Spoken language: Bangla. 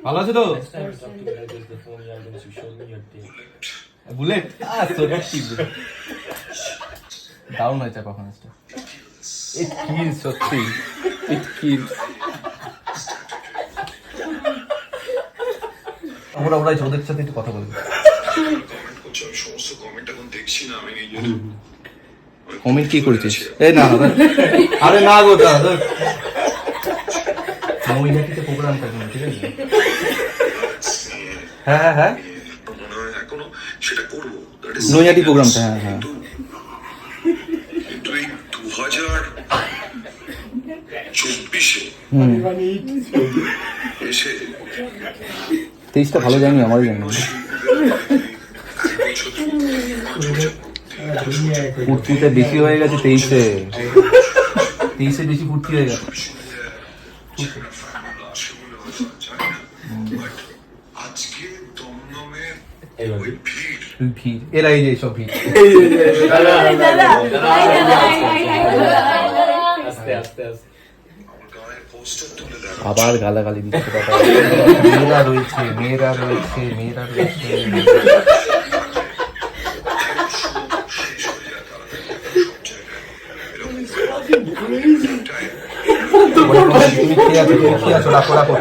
ভালো আছে তো? বুলেট দারুণ হয়েছে পারফরমেন্সটা। ইট কিলস, সত্যি ইট কিলস। ওরা ওদের সাথে একটু কথা বলবো। কমেন্ট কি করেছিস? এই না আরে না গো দাদা, মহিলাটিতে প্রোগ্রাম করবো, ঠিক আছে? হ্যাঁ হ্যাঁ নৈহাটি প্রোগ্রামটা, হ্যাঁ হ্যাঁ। কিন্তু এই 2024-এ এসে 23টা ভালো জানি, আমারই জানি। ফুর্তিতে বেশি হয়ে গেছে 23-এ বেশি ফুর্তি হয়ে গেছে। আজকে দমদমের ভিড়, এরা এই যে সব ভিড়। আবার গালাগালি দিচ্ছে বাবা। মেয়েরা রয়েছে, মেয়েরা রয়েছে, মেয়েরা রয়েছে। তুমি খেয়ে আছো, রাখো রাখো।